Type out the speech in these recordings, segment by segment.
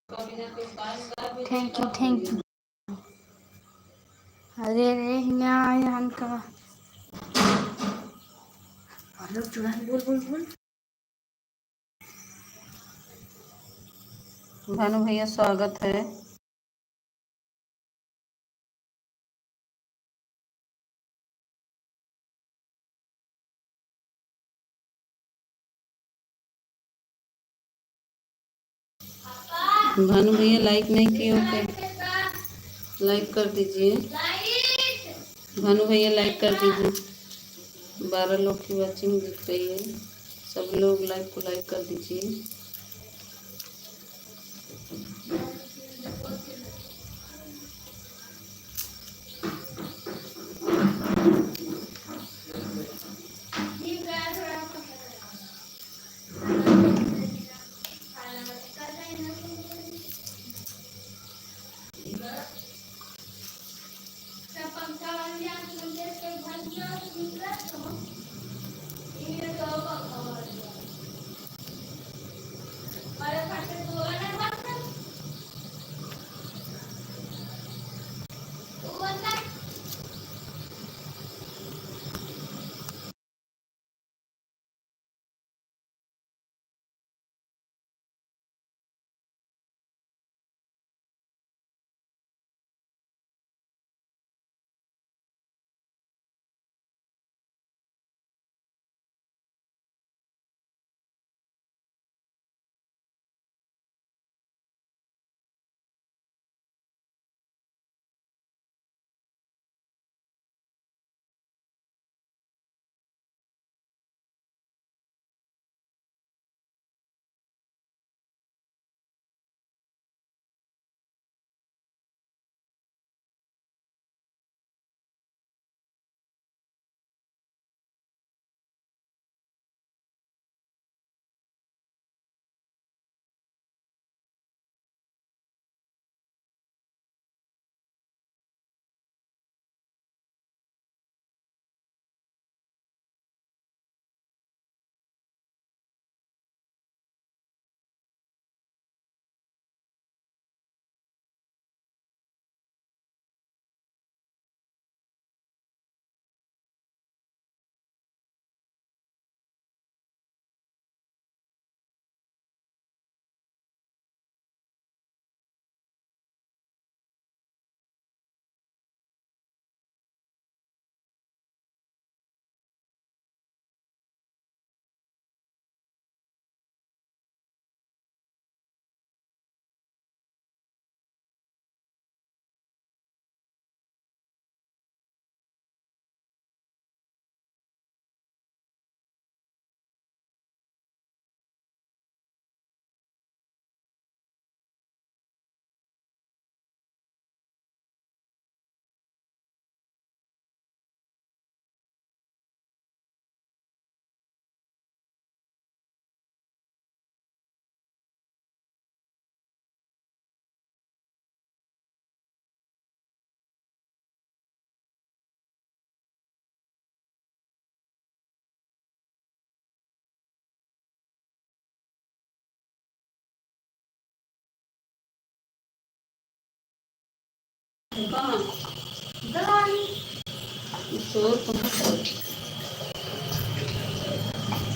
Thank you thank you. अरे रे यहाँ का हेलो चुड़ान बोल बोल बोल। भानु भैया स्वागत है। भानु भैया लाइक नहीं किए हो क्या? लाइक कर दीजिए। भानु भैया लाइक कर दीजिए। 12 लोग की वॉचिंग दिख रही है। सभी लोग लाइक को लाइक कर दीजिए।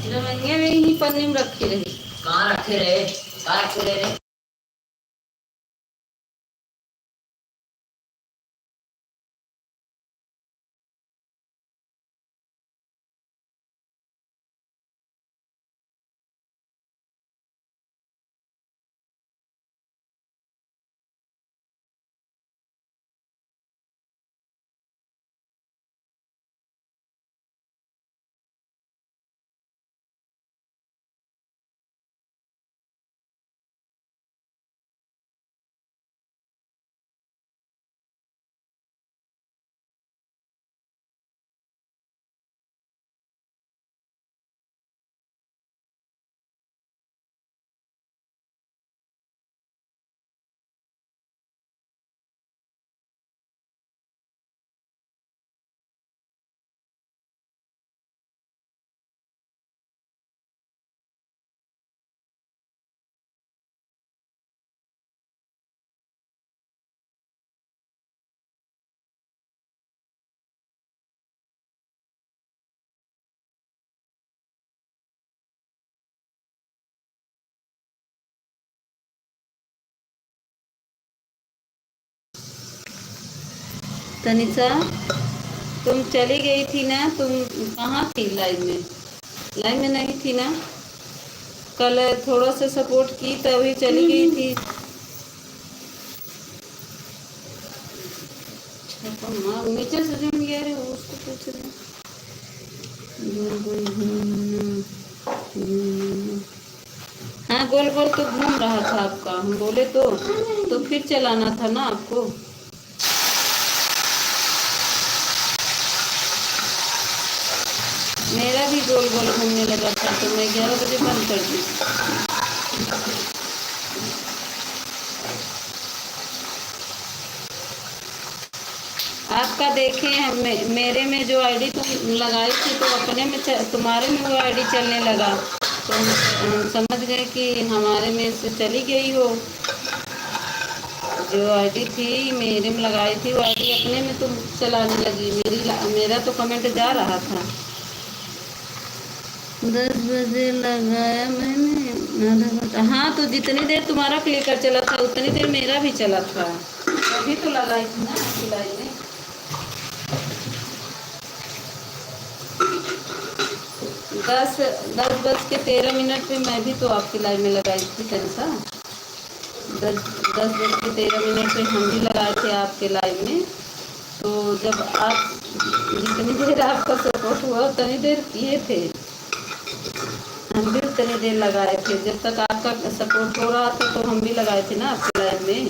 जमनिया में ही पन्नी में रखी रही। कहाँ रखे रहे? कहाँ रखे रहे? तनिषा, तुम चली गई थी ना, तुम कहाँ थी? लाइव में, लाइव में नहीं थी ना? कल थोड़ा सा सपोर्ट की तभी चली गई थी। नीचे से जो गया रे उसको पूछ रहे। हाँ, गोल गोल तो घूम रहा था आपका, हम बोले तो फिर चलाना था ना आपको। मेरा भी गोल गोल घूमने लगा था तो मैं 11 बजे बंद कर दी। आपका देखे मेरे में जो आईडी तुम लगाई थी तो अपने में तुम्हारे में वो आईडी चलने लगा तो हम समझ गए कि हमारे में से चली गई हो। जो आईडी थी मेरे में लगाई थी वो आईडी अपने में तुम चलाने लगी। मेरा तो कमेंट जा रहा था। 10 बजे लगाया मैंने, आधा घंटा। हाँ, तो जितनी देर तुम्हारा क्लिकर चला था उतनी देर मेरा भी चला था, अभी तो लगाई थी ना सिलाई में। 10:13 पे मैं भी तो आपकी लाइव में लगाई थी तनिषा। 10:13 पे हम भी लगाए थे आपके लाइव में। तो जब आप जितनी देर आपका सपोर्ट हुआ उतनी देर किए थे, हम भी उतनी देर लगाए थे। जब तक आपका सपोर्ट हो रहा था तो हम भी लगाए थे ना आपके लाइव में।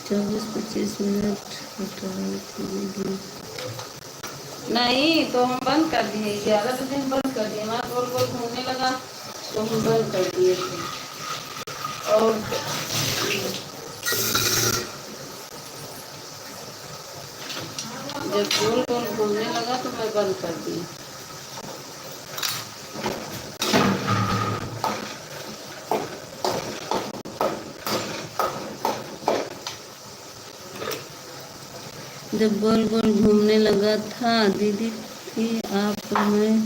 चौबीस 25 मिनट नहीं तो हम बंद कर दिए। 11 बजे हम बंद कर दिए। हमारा गोल गोल घूमने लगा तो हम बंद कर दिए थे। और जब गोल गोल घूमने लगा तो मैं बंद कर दी। जब गोल गोल घूमने लगा था दीदी थी आप, मैं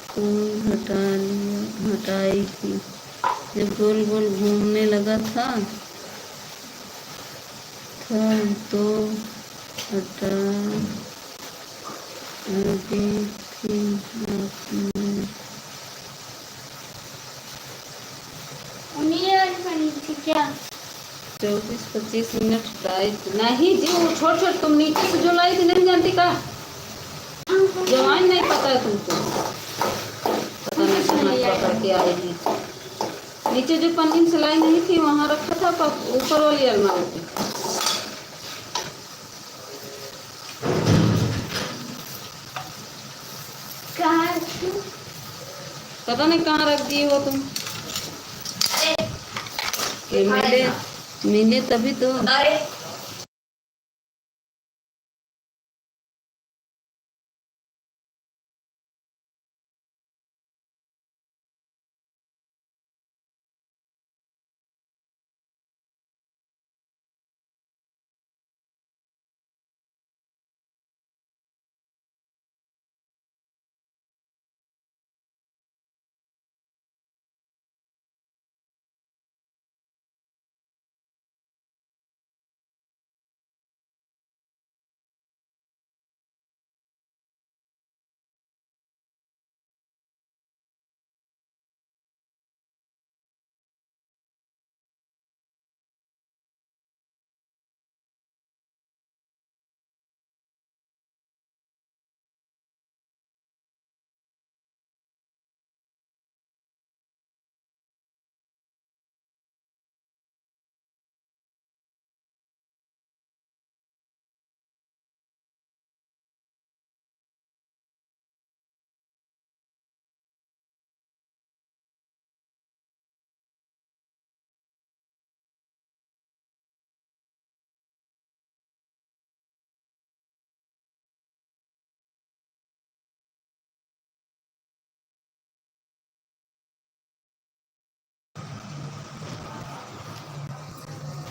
फोन हटाई थी। जब गोल गोल घूमने लगा था तो हटा दी थी आपने। 24-25 मिनट राइट नहीं जी। वो छोड़ तुम नीचे से जो लाई थी नहीं जानती का जवान नहीं पता है तुमको। पता नहीं कहाँ पकड़ के आएगी। नीचे जो पन्नी सिलाई नहीं थी वहाँ रखा था ऊपर वाली अलमारी पे। पता नहीं कहाँ रख दिए हो तुम। मिले तभी तो।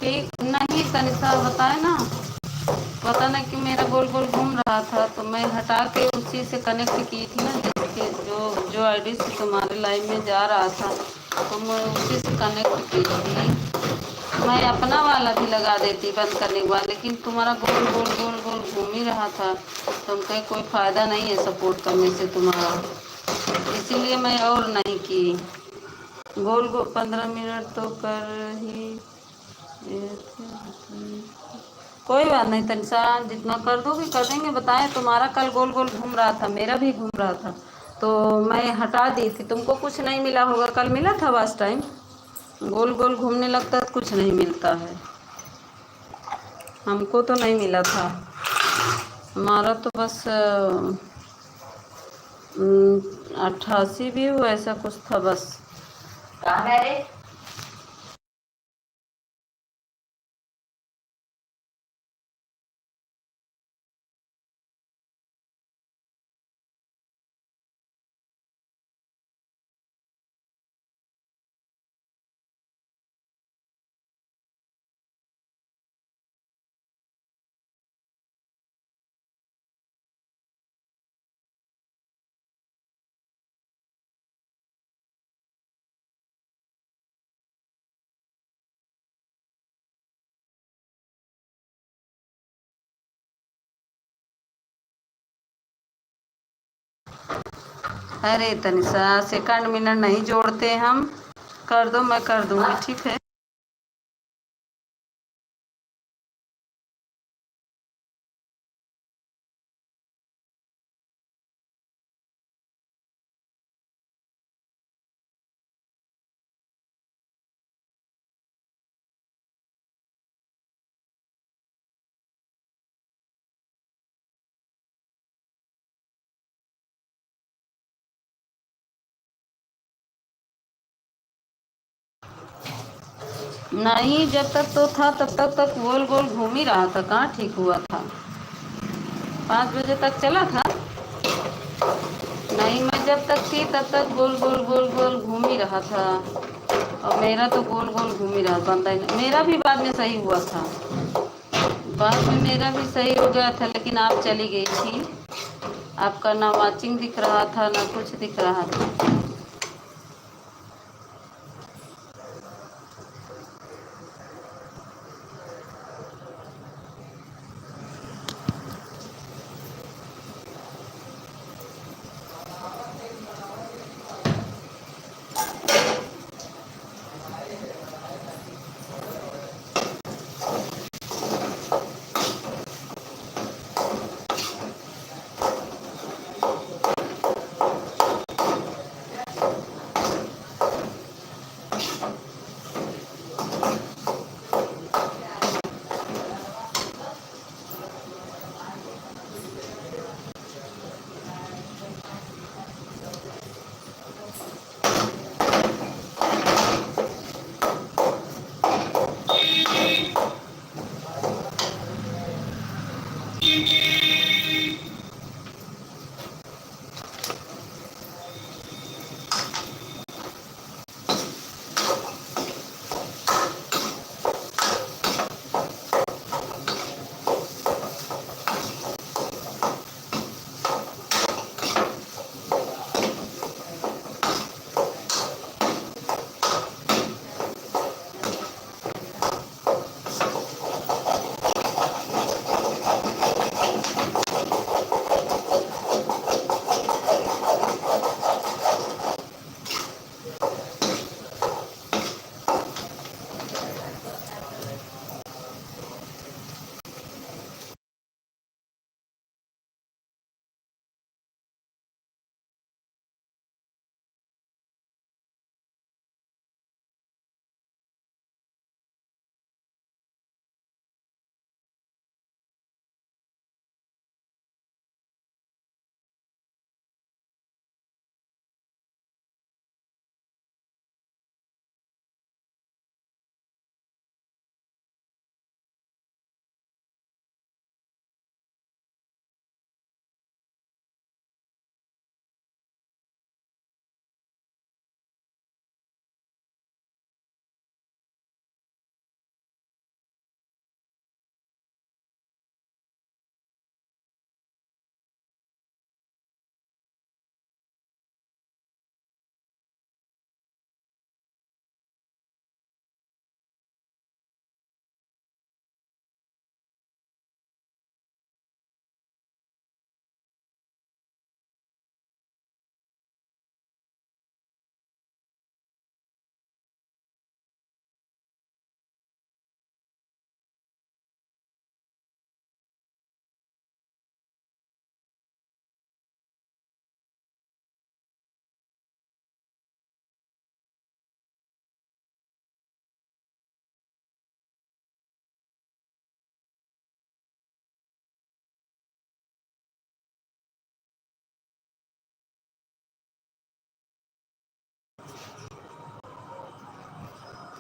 ठीक नहीं तनिषा बताए ना। पता नहीं कि मेरा गोल गोल घूम रहा था तो मैं हटा के उसी से कनेक्ट की थी ना, जिसके जो आईडी से तुम्हारे लाइव में जा रहा था तो मैं उसी से कनेक्ट की थी। मैं अपना वाला भी लगा देती बंद करने के बाद, लेकिन तुम्हारा गोल गोल गोल गोल घूम ही रहा था, तो हम कहे कोई फ़ायदा नहीं है सपोर्ट करने से तुम्हारा, इसीलिए मैं और नहीं की। गोल गोल 15 मिनट तो कर ही कोई बात नहीं तनिषा, जितना कर दोगे कर देंगे। बताएं, तुम्हारा कल गोल गोल घूम रहा था, मेरा भी घूम रहा था, तो मैं हटा दी थी। तुमको कुछ नहीं मिला होगा, कल मिला था लास्ट टाइम। गोल गोल घूमने लगता तो कुछ नहीं मिलता है, हमको तो नहीं मिला था। हमारा तो बस 88 भी हुआ, ऐसा कुछ था बस। कहाँ है रे? अरे तनिषा, सेकंड मिनट नहीं जोड़ते हम। कर दो, मैं कर दूंगी, ठीक है। नहीं, जब तक तो था तब तक गोल गोल घूम ही रहा था, कहाँ ठीक हुआ था। 5 बजे तक चला था। नहीं, मैं जब तक थी तब तक गोल गोल गोल गोल घूम ही रहा था, और मेरा तो गोल गोल घूम ही रहा, बंदा ही नहीं। मेरा भी बाद में सही हुआ था, बाद में मेरा भी सही हो गया था, लेकिन आप चली गई थी। आपका ना वाचिंग दिख रहा था ना कुछ दिख रहा था।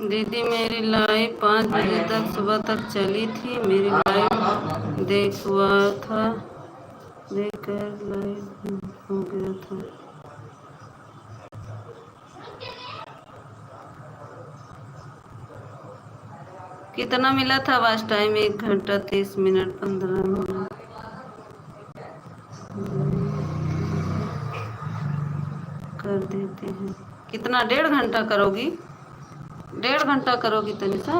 दीदी मेरी लाइव 5 बजे तक सुबह तक चली थी। मेरी लाइव देखकर लाइव हो गया था। कितना मिला था वाच टाइम? 1 घंटा 30 मिनट 15 मिनट। कर देते हैं। कितना? 1.5 घंटा करोगी? 1.5 घंटा करोगी तनिषा?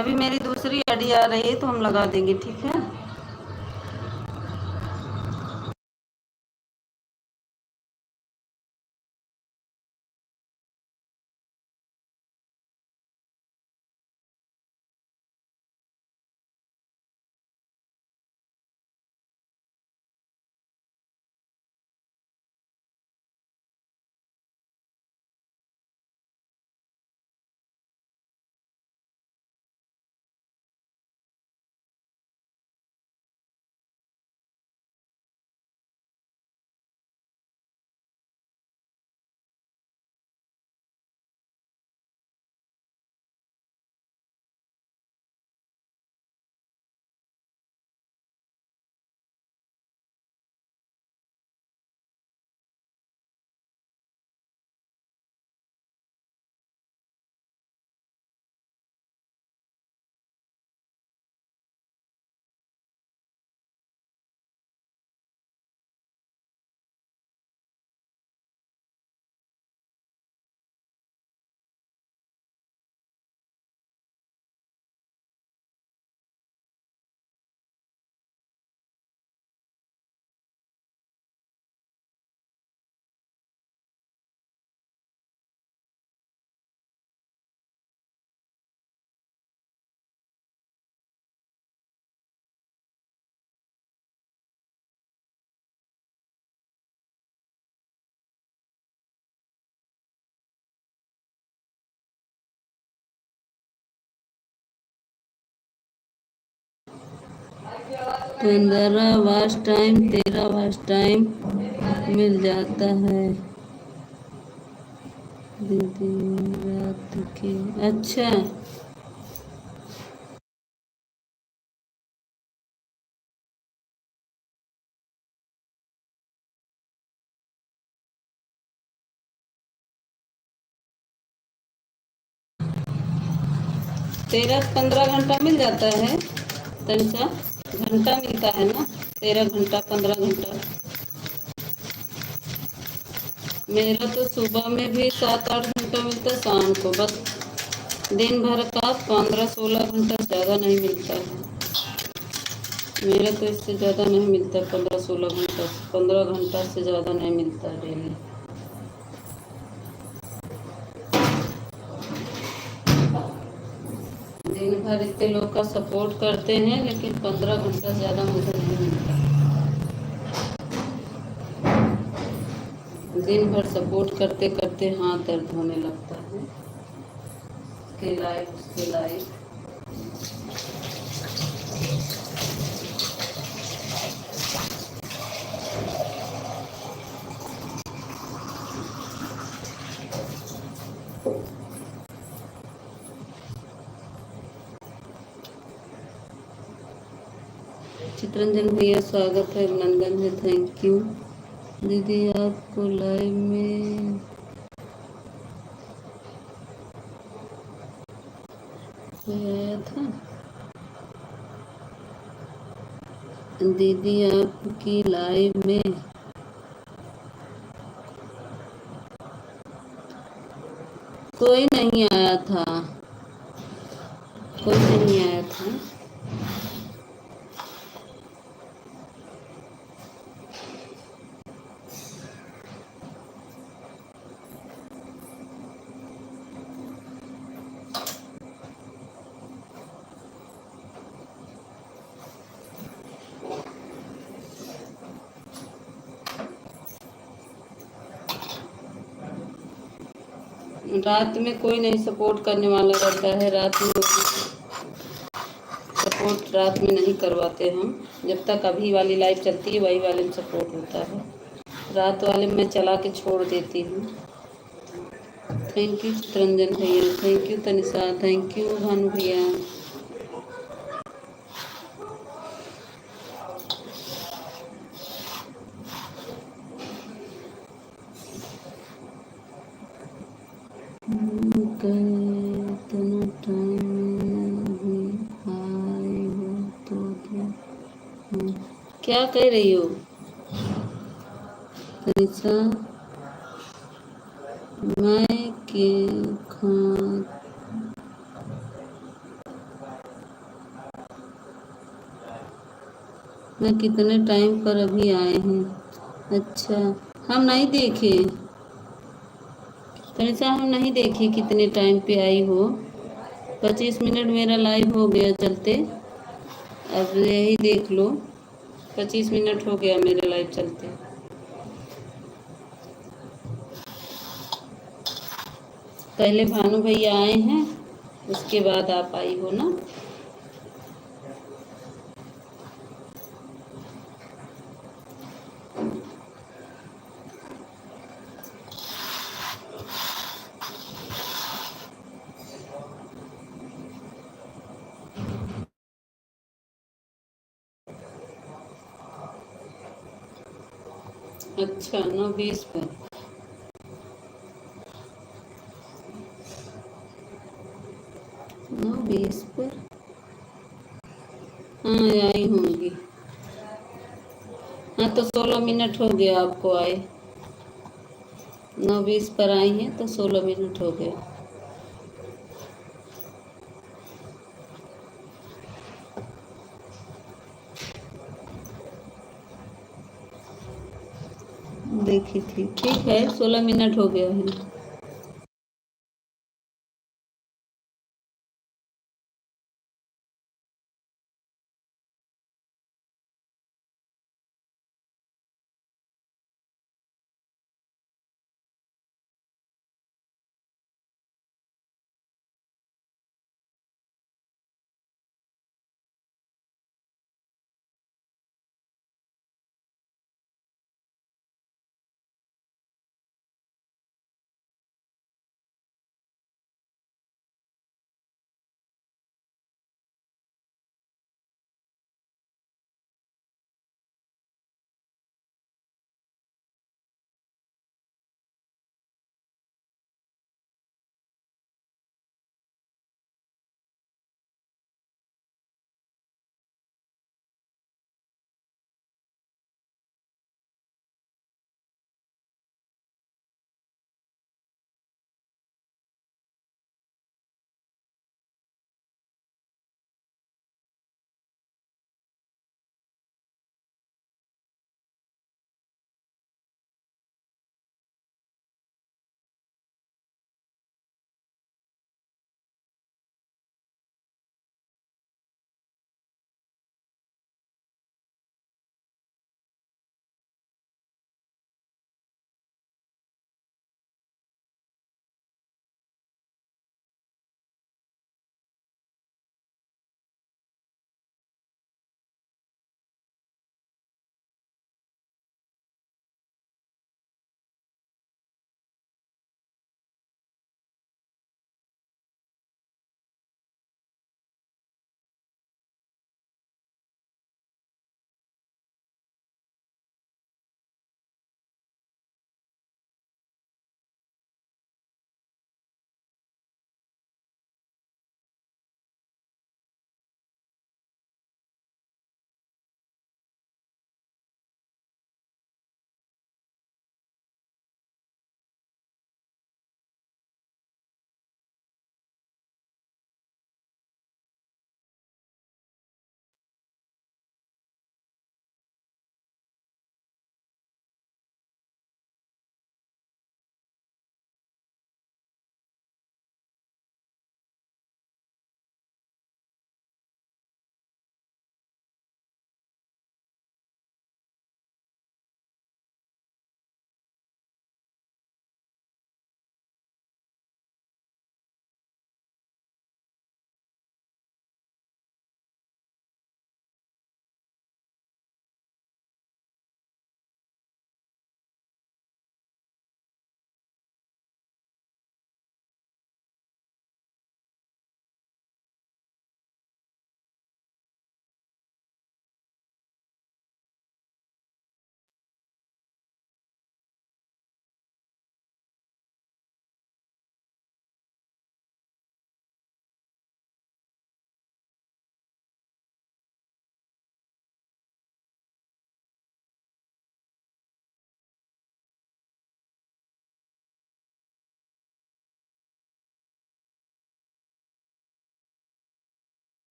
अभी मेरी दूसरी आईडी आ रही है तो हम लगा देंगे, ठीक है? तो 15 वॉच टाइम 13 वॉच टाइम मिल जाता है दीदी रात के। अच्छा, तेरह 15 घंटा मिल जाता है तनिषा? घंटा मिलता है ना? 13 घंटा 15 घंटा। मेरा तो सुबह में भी 7-8 घंटा मिलता है, शाम को बस। दिन भर का 15-16 घंटा, ज़्यादा नहीं मिलता है मेरा तो। इससे ज़्यादा नहीं मिलता। 15-16 घंटा, 15 घंटा से ज़्यादा नहीं मिलता डेली। दिन भर इतने लोग का सपोर्ट करते हैं लेकिन 15 घंटा ज़्यादा मुझे नहीं मिलता। दिन भर सपोर्ट करते करते हाथ दर्द होने लगता है। उसके लाइफ उसके लाइफ। चित्रंजन भैया स्वागत है, अभिनंदन है, थैंक यू। दीदी आपको लाइव में आया था? दीदी आपकी लाइव में कोई नहीं आया था, कोई नहीं आया था। रात में कोई नहीं सपोर्ट करने वाला रहता है। रात में सपोर्ट रात में नहीं करवाते हम। जब तक अभी वाली लाइव चलती है वही वाले में सपोर्ट होता है। रात वाले में चला के छोड़ देती हूँ। थैंक यू चित्रंजन भैया, thank you Tanisha, thank you Bhanu भैया। इतना टाइम नहीं आई हो तो क्या कह रही हो तनिषा? मैं के खा मैं कितने टाइम पर अभी आए हैं। अच्छा, हम नहीं देखे तनिषा, हम नहीं देखे कितने टाइम पे आई हो। 25 मिनट मेरा लाइव हो गया चलते, अब यही देख लो। 25 मिनट हो गया मेरे लाइव चलते। पहले भानु भैया आए हैं, उसके बाद आप आई हो ना। अच्छा, 9:20 पर। 9:20 पर, हाँ आई होंगी। हाँ तो 16 मिनट हो गया आपको आए। 9:20 पर आई हैं तो 16 मिनट हो गए। देखी थी, ठीक है, 16 मिनट हो गया है।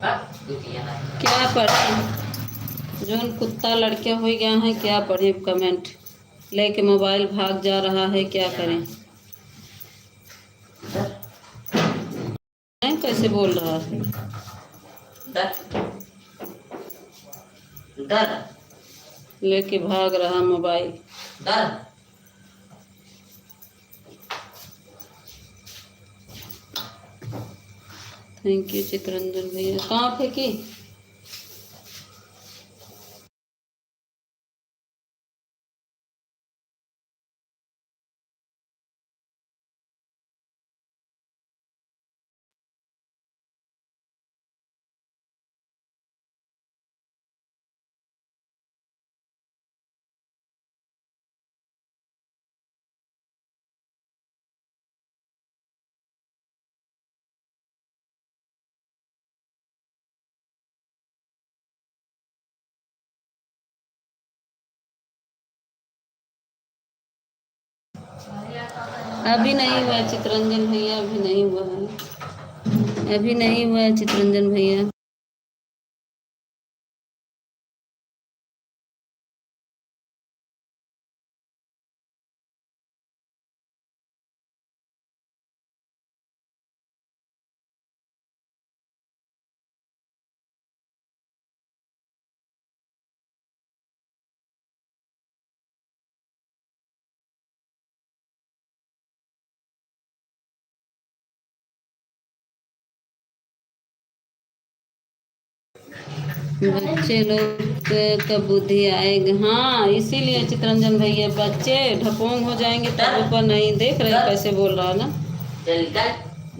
क्या पढ़े? जोन कुत्ता लड़के हो गया है, क्या पढ़े? कमेंट लेके मोबाइल भाग जा रहा है, क्या करें? नहीं, कैसे बोल रहा है? लेके भाग रहा मोबाइल। थैंक यू चित्रंजन भैया। कहाँ फेंकी? अभी नहीं हुआ चित्रंजन भैया, अभी नहीं हुआ है, अभी नहीं हुआ है चित्रंजन भैया। बच्चे लोग का बुद्धि आएगा। हाँ, इसीलिए चित्रंजन भैया बच्चे ढपोंग हो जाएंगे तब पर नहीं देख रहे कैसे बोल रहा ना।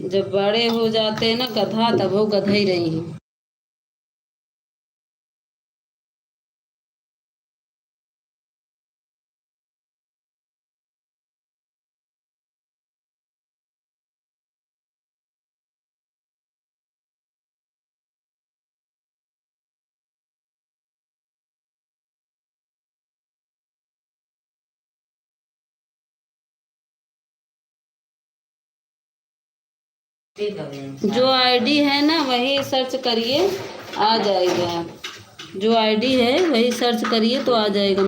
जब बड़े हो जाते हैं ना गधा, तब वो गधा ही रही हैं। जो आईडी है ना वही सर्च करिए, आ जाएगा। जो आईडी है वही सर्च करिए तो आ जाएगा।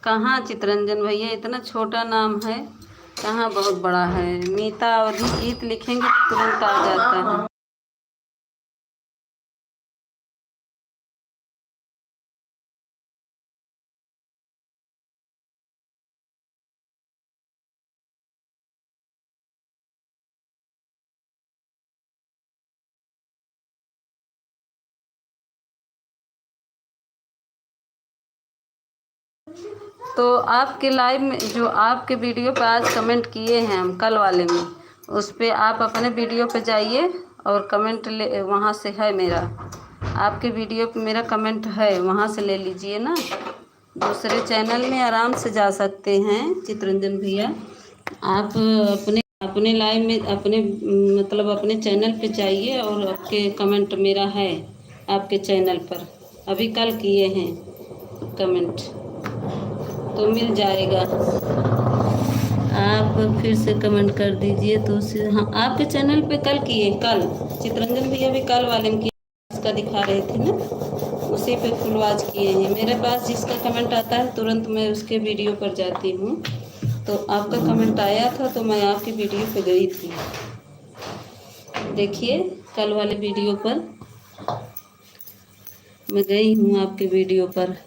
कहाँ चित्रंजन भैया, इतना छोटा नाम है, कहाँ बहुत बड़ा है। मीता अवधि गीत लिखेंगे तुरंत आ जाता है। तो आपके लाइव में जो आपके वीडियो पे आज कमेंट किए हैं हम कल वाले में, उस पे आप अपने वीडियो पे जाइए और कमेंट ले, वहाँ से है मेरा, आपके वीडियो पे मेरा कमेंट है, वहाँ से ले लीजिए ना। दूसरे चैनल में आराम से जा सकते हैं चित्रंजन भैया। आप अपने अपने लाइव में अपने मतलब अपने चैनल पे जाइए और आपके कमेंट मेरा है आपके चैनल पर, अभी कल किए हैं कमेंट, तो मिल जाएगा। आप फिर से कमेंट कर दीजिए तो उसे, हाँ आपके चैनल पे कल किए, कल चित्रंजन भैया भी कल वाले में किए, इसका दिखा रहे थे ना, उसी पे फुलवाज किए हैं। मेरे पास जिसका कमेंट आता है तुरंत मैं उसके वीडियो पर जाती हूँ। तो आपका कमेंट आया था तो मैं आपकी वीडियो पे गई थी। देखिए कल वाले वीडियो पर मैं गई हूँ, आपके वीडियो पर।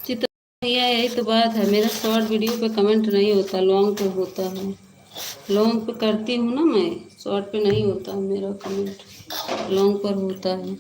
चित्र भैया यही तो बात है, मेरा शॉर्ट वीडियो पे कमेंट नहीं होता, लॉन्ग पे होता है। लॉन्ग पे करती हूँ ना मैं, शॉर्ट पे नहीं होता मेरा कमेंट, लॉन्ग पर होता है।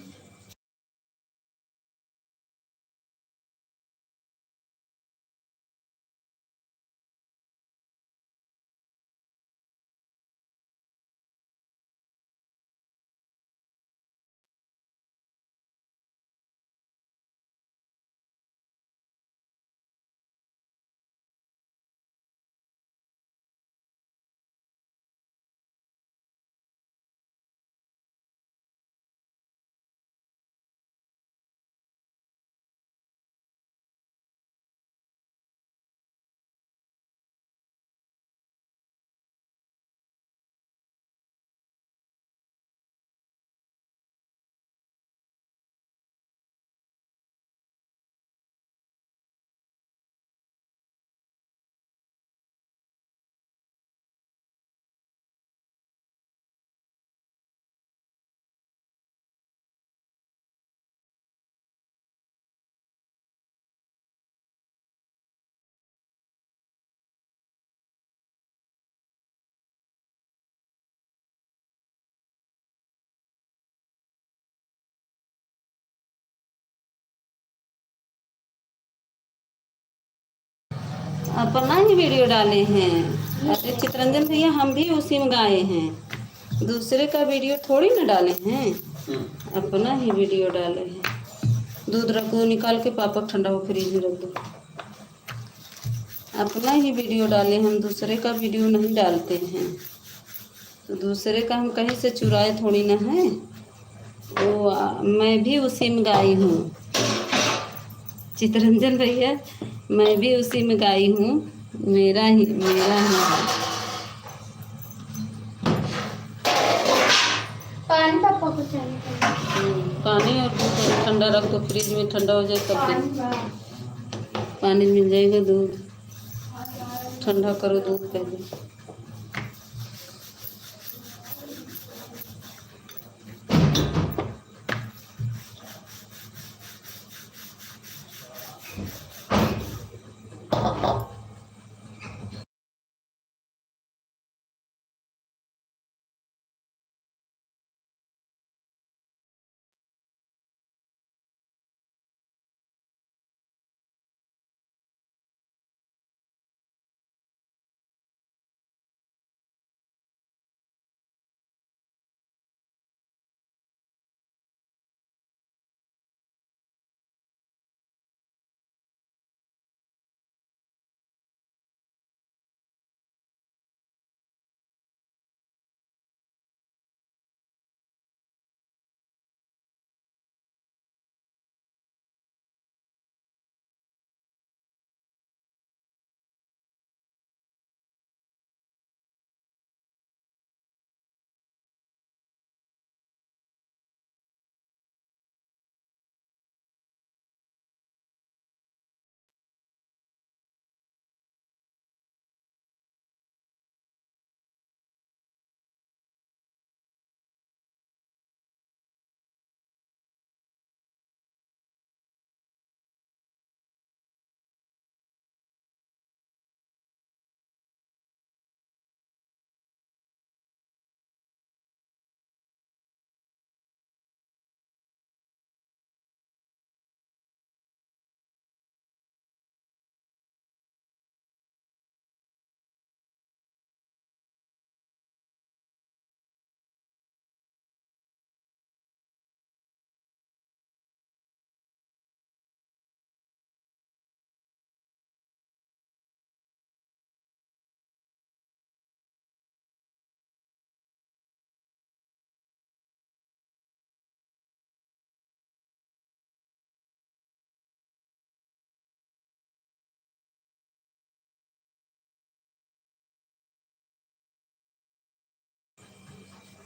अपना ही वीडियो डाले हैं, अरे चित्रंजन भैया हम भी उसी में गाए हैं, दूसरे का वीडियो थोड़ी ना डाले हैं, अपना ही वीडियो डाले हैं। दूध रखो, निकाल के पापा ठंडा हो फ्रिज में रख दो। अपना ही वीडियो डाले, हम दूसरे का वीडियो नहीं डालते हैं। तो दूसरे का हम कहीं से चुराए थोड़ी ना है, वो मैं भी उसी में गाई हूँ। चित्रंजन भैया मैं भी उसी में गाई हूँ, मेरा ही है। पानी पापा को चाहिए। पानी और दूध ठंडा रख दो, फ्रिज में ठंडा हो जाए तब पानी मिल जाएगा। दूध ठंडा करो दूध पहले।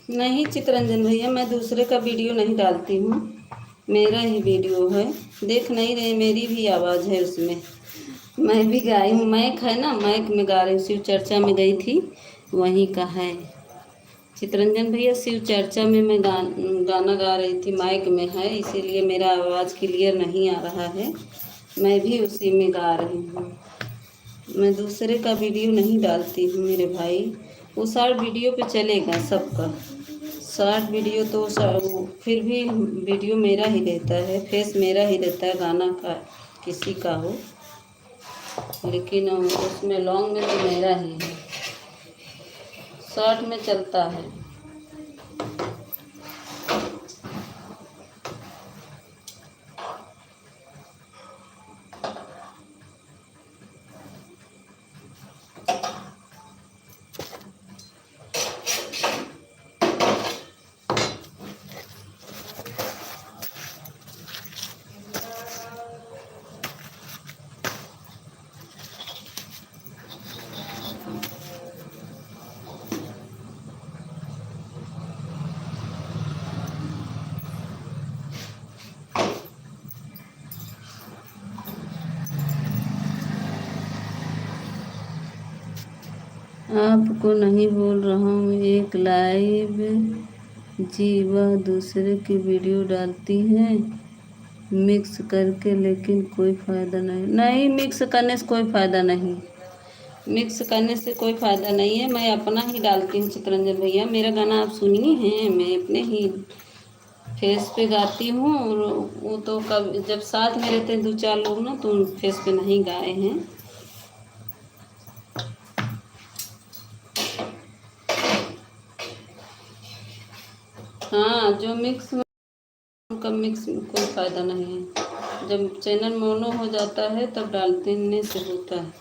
नहीं चितरंजन भैया, मैं दूसरे का वीडियो नहीं डालती हूँ, मेरा ही वीडियो है। देख नहीं रहे, मेरी भी आवाज़ है उसमें। मैं भी गाई हूँ, मैक है ना, मैक में गा रही हूँ। शिव चर्चा में गई थी, वहीं का है चितरंजन भैया। शिव चर्चा में मैं गाना गा रही थी, माइक में है, इसीलिए मेरा आवाज़ क्लियर नहीं आ रहा है। मैं भी उसी में गा रही हूँ, मैं दूसरे का वीडियो नहीं डालती हूँ मेरे भाई। वो शॉर्ट वीडियो पे चलेगा सबका, शॉर्ट वीडियो तो फिर भी वीडियो मेरा ही रहता है, फेस मेरा ही रहता है, गाना का किसी का हो, लेकिन उसमें लॉन्ग में तो मेरा ही है, शॉर्ट में चलता है। आपको नहीं बोल रहा हूँ, एक लाइव जीवा दूसरे की वीडियो डालती हैं मिक्स करके, लेकिन कोई फ़ायदा नहीं, मिक्स करने से कोई फ़ायदा नहीं, मिक्स करने से कोई फ़ायदा नहीं है। मैं अपना ही डालती हूँ चितरंजन भैया, मेरा गाना आप सुनिए हैं, मैं अपने ही फेस पे गाती हूँ। और वो तो कब जब साथ में रहते हैं 2-4 लोग ना, तो फेस पे नहीं गाए हैं। हाँ, जो मिक्स में, उनका मिक्स में कोई फ़ायदा नहीं है। जब चैनल मोनो हो जाता है तब डालने से होता है।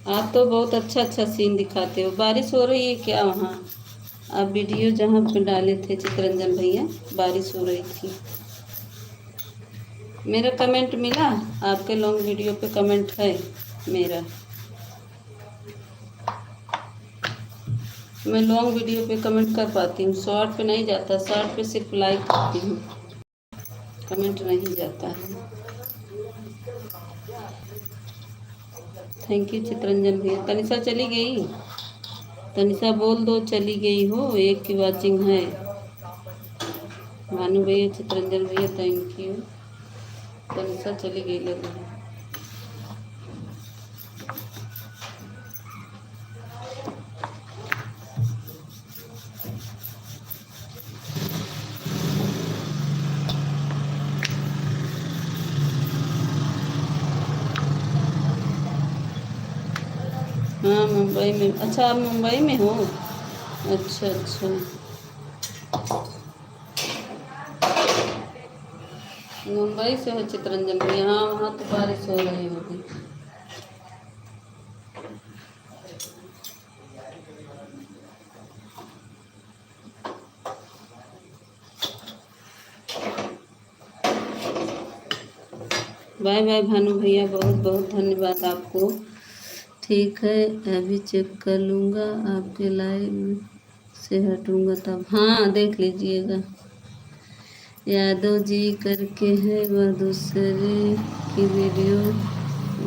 आप तो बहुत अच्छा अच्छा सीन दिखाते हो। बारिश हो रही है क्या वहाँ? आप वीडियो जहाँ पे डाले थे चितरंजन भैया, बारिश हो रही थी। मेरा कमेंट मिला, आपके लॉन्ग वीडियो पे कमेंट है मेरा। मैं लॉन्ग वीडियो पे कमेंट कर पाती हूँ, शॉर्ट पे नहीं जाता, शॉर्ट पे सिर्फ लाइक करती हूँ, कमेंट नहीं जाता है। थैंक यू चितरंजन भैया। तनिषा चली गई, तनिषा बोल दो चली गई हो, एक की वाचिंग है। भानु भैया, चितरंजन भैया थैंक यू। तनिषा चली गई लग रही है। हाँ मुंबई में। अच्छा आप मुंबई में हो? अच्छा अच्छा, मुंबई से हो चितरंजन भैया। हाँ वहाँ तो बारिश हो रही होगी। बाय बाय भानु भैया, बहुत बहुत धन्यवाद आपको। ठीक है, अभी चेक कर लूँगा, आपके लाइव से हटूँगा तब। हाँ देख लीजिएगा, यादव जी करके है, वह दूसरे की वीडियो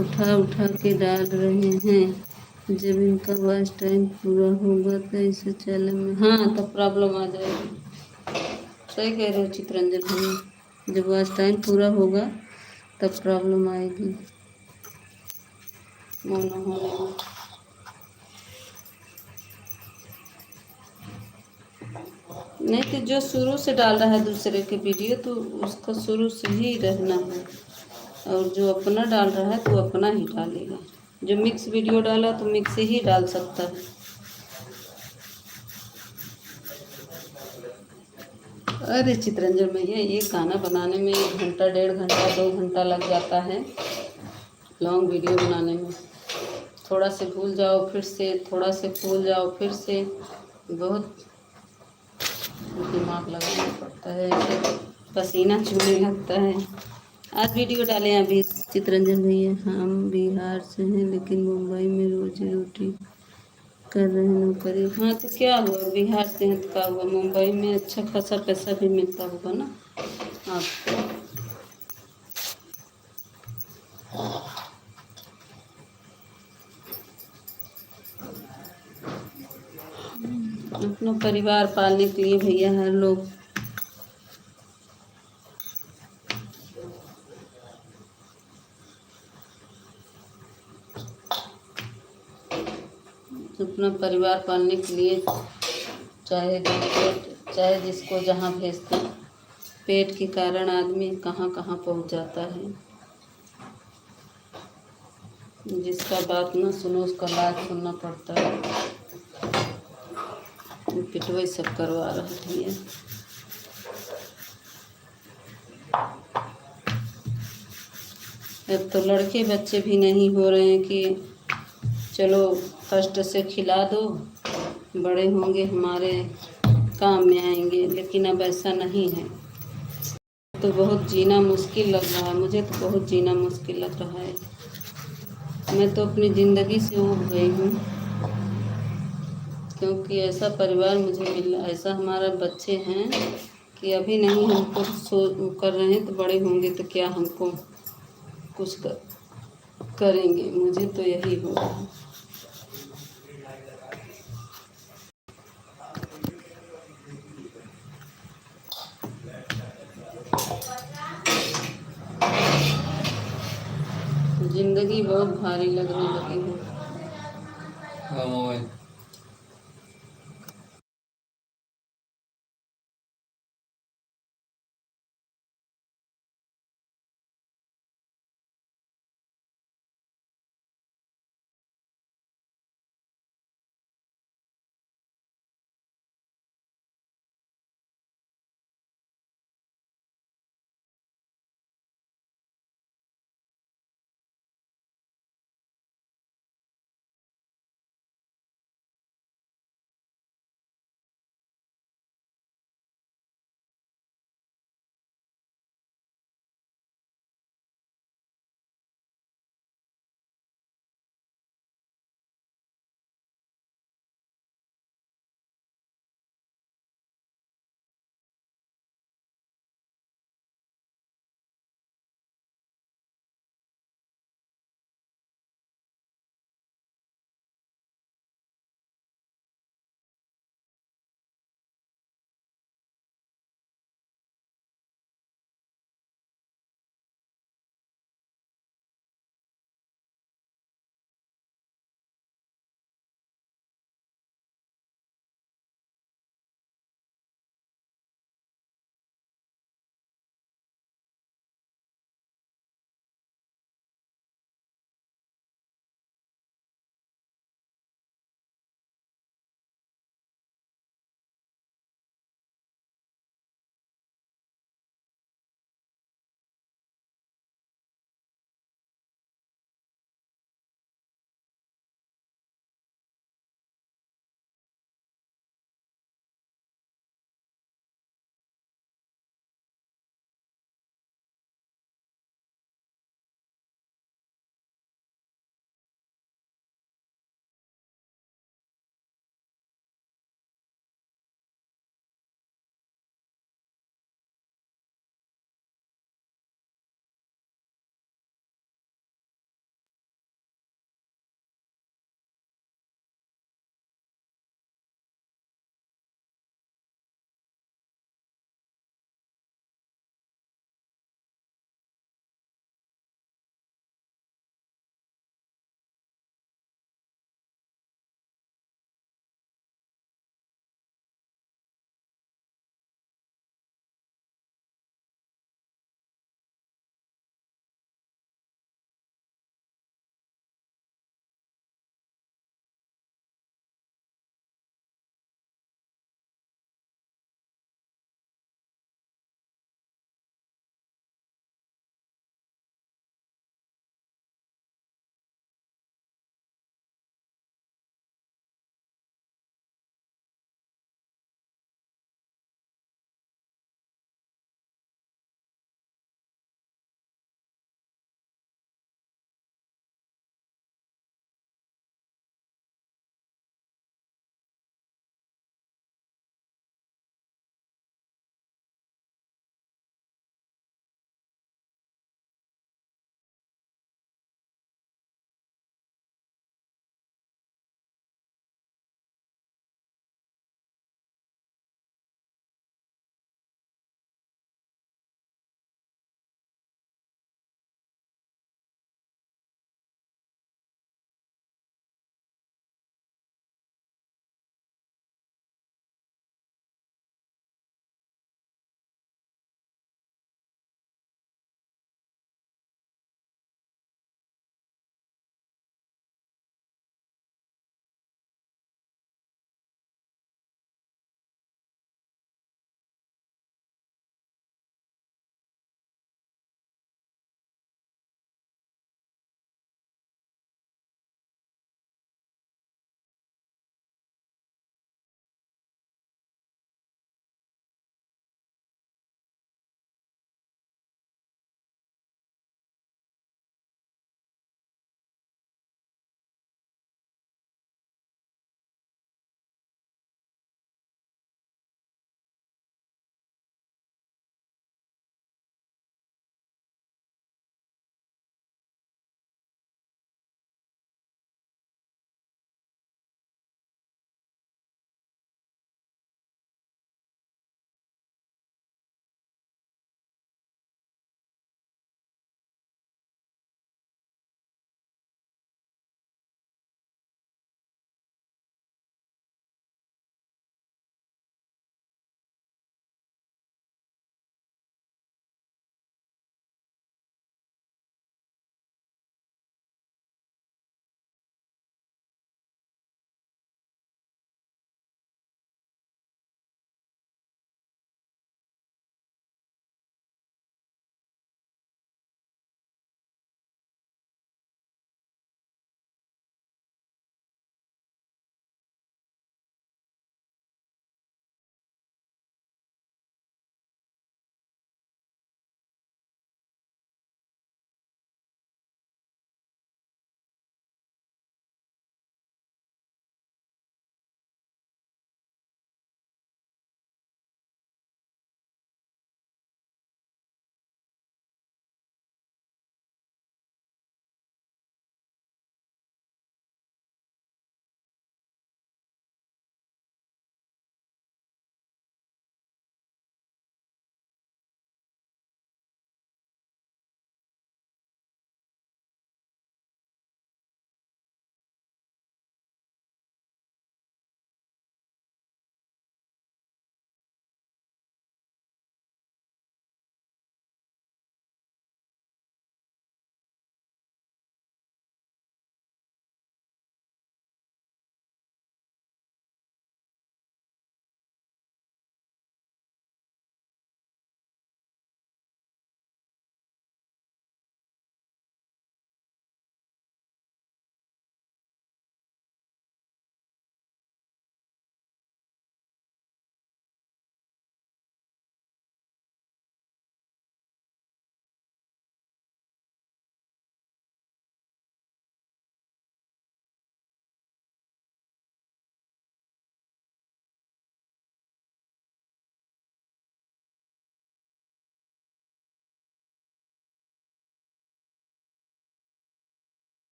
उठा उठा के डाल रहे हैं। जब इनका वॉच टाइम पूरा होगा तो इसे चैनल में, हाँ तब प्रॉब्लम आ जाएगी। सही कह रहे हो चितरंजन भैया, जब वॉच टाइम पूरा होगा तब प्रॉब्लम आएगी मोनो होने में। नहीं तो जो शुरू से डाल रहा है दूसरे के वीडियो, तो उसको शुरू से ही रहना है, और जो अपना डाल रहा है तो अपना ही डालेगा। जो मिक्स वीडियो डाला तो मिक्स ही डाल सकता है। अरे चितरंजन भैया, ये गाना बनाने में 1 घंटा, 1.5 घंटा, 2 घंटा लग जाता है लॉन्ग वीडियो बनाने में। थोड़ा से भूल जाओ फिर से, थोड़ा से भूल जाओ फिर से, बहुत दिमाग लगाना पड़ता है, ऐसे पसीना चूहने लगता है। आज वीडियो डालें अभी चितरंजन भैया। हम बिहार से हैं लेकिन मुंबई में रोजी रोटी कर रहे हैं नौकरी। हाँ तो क्या हुआ, बिहार से हैं तो क्या हुआ, मुंबई में अच्छा खासा पैसा भी मिलता होगा ना आपको। अपना परिवार पालने के लिए भैया हर लोग अपना परिवार पालने के लिए चाहे जिसको जहाँ भेजते हैं, पेट के कारण आदमी कहाँ कहाँ पहुँच जाता है। जिसका बात ना सुनो उसका बात सुनना पड़ता है। पिटवाई सब करवा रही है। अब तो लड़के बच्चे भी नहीं हो रहे हैं कि चलो कष्ट से खिला दो, बड़े होंगे हमारे काम में आएंगे, लेकिन अब ऐसा नहीं है। तो बहुत जीना मुश्किल लग रहा है, मुझे तो बहुत जीना मुश्किल लग रहा है। मैं तो अपनी ज़िंदगी से ऊब गई हूँ, क्योंकि ऐसा परिवार मुझे मिला, ऐसा हमारा बच्चे हैं कि अभी नहीं हमको कर रहे हैं तो बड़े होंगे तो क्या हमको कुछ करेंगे। मुझे तो यही हो रहा है। जिंदगी बहुत भारी लगने लगी है।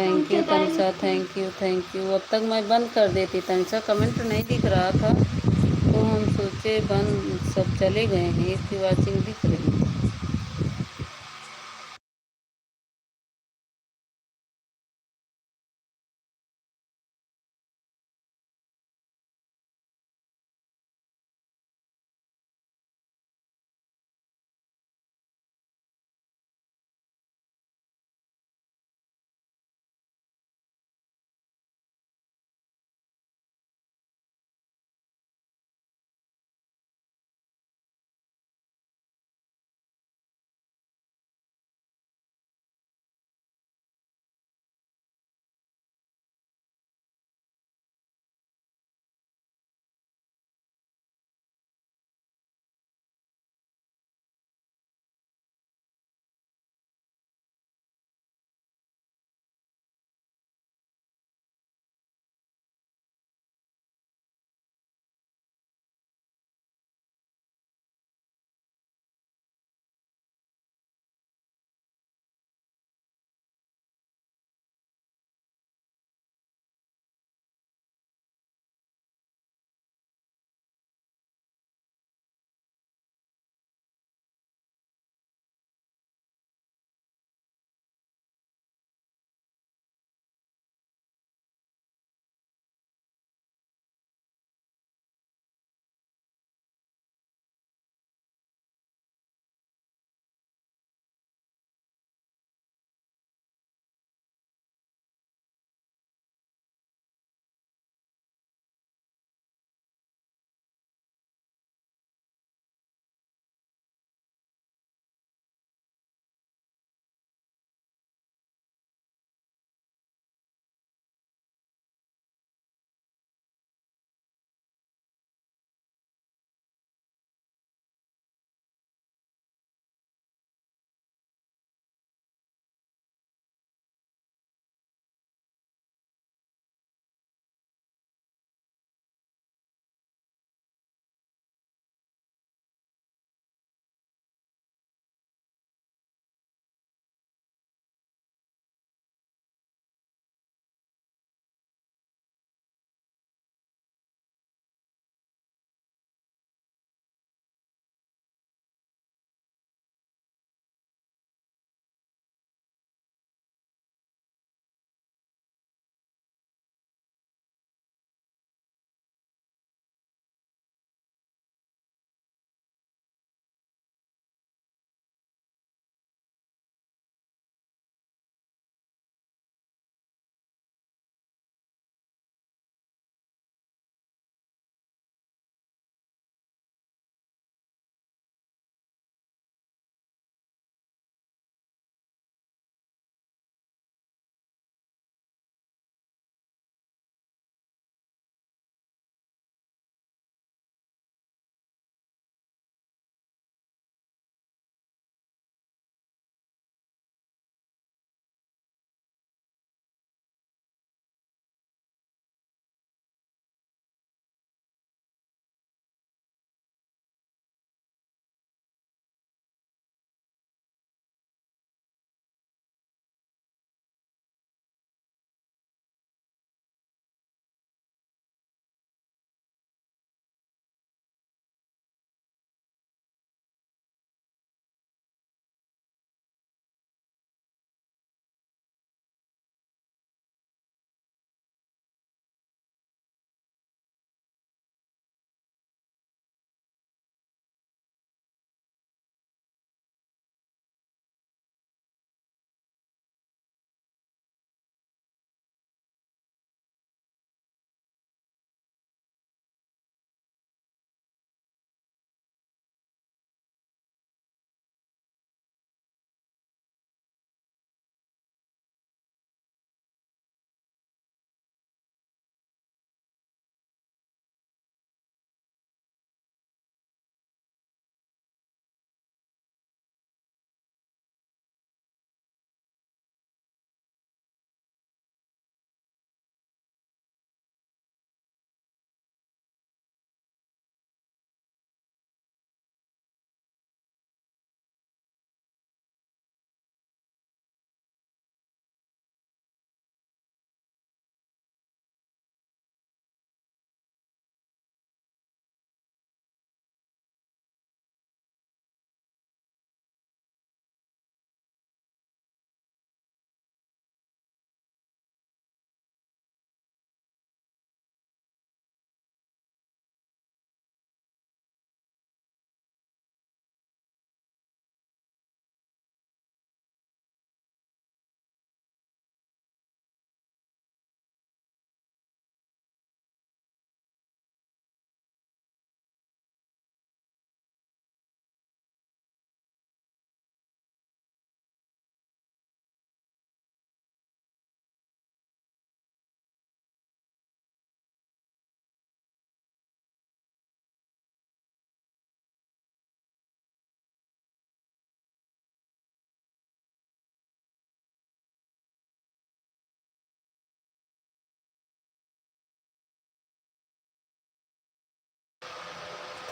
Thank you Tanisha, thank you. अब तक मैं बंद कर देती तनिषा, कमेंट नहीं दिख रहा था तो हम सोचे बंद, सब चले गए हैं, इसकी वाचिंग दिख रही है।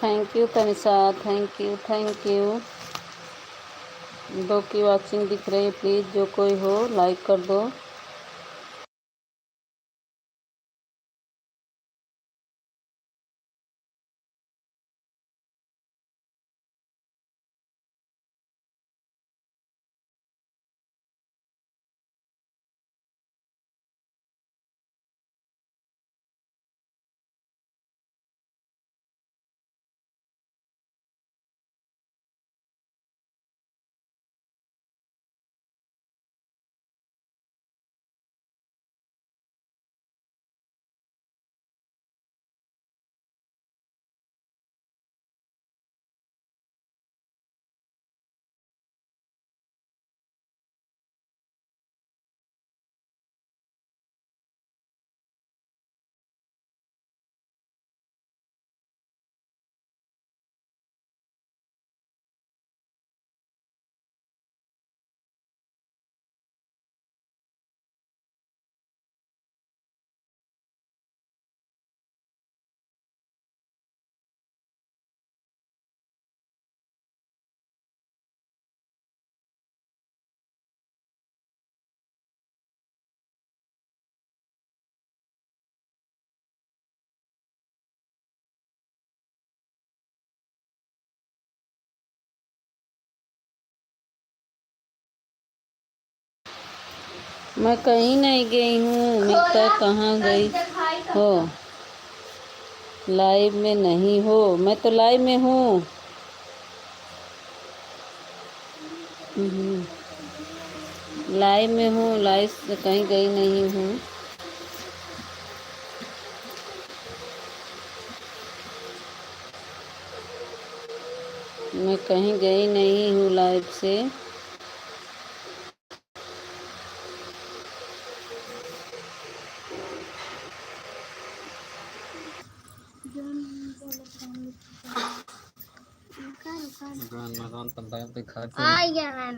Thank you Tanisha, thank you thank you. 2 की वॉचिंग दिख रही है, प्लीज़ जो कोई हो लाइक कर दो। मैं कहीं नहीं गई हूँ, मैं तो कहाँ गई हो? लाइव में नहीं हो? मैं तो लाइव में हूँ। लाइव में हूँ, लाइव से कहीं गई नहीं हूँ। मैं कहीं गई नहीं हूँ लाइव से। आ गया।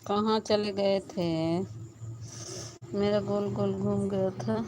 कहाँ चले गए थे? मेरा गोल गोल घूम गया था।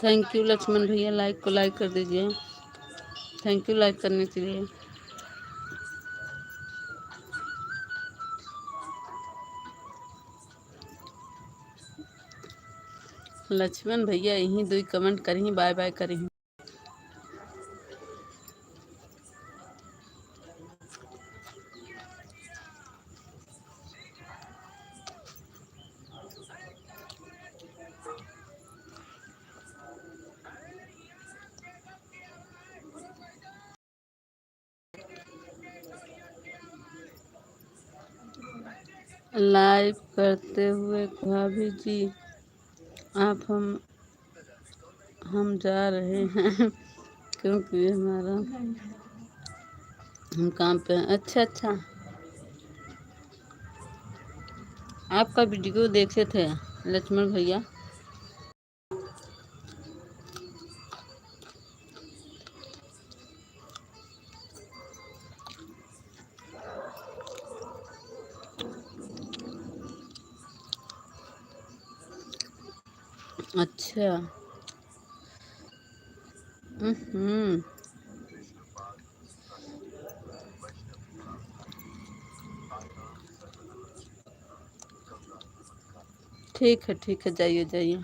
थैंक यू लक्ष्मण भैया, लाइक को लाइक कर दीजिए। थैंक यू लाइक करने के लिए। लक्ष्मण भैया यहीं दो कमेंट करी, बाय बाय करी। लाइव करते हुए भाभी जी आप हम जा रहे हैं क्योंकि हमारा हम काम पे हैं। अच्छा अच्छा, आपका वीडियो देखे थे लक्ष्मण भैया। अच्छा। हम्म। ठीक है, जाइए जाइए।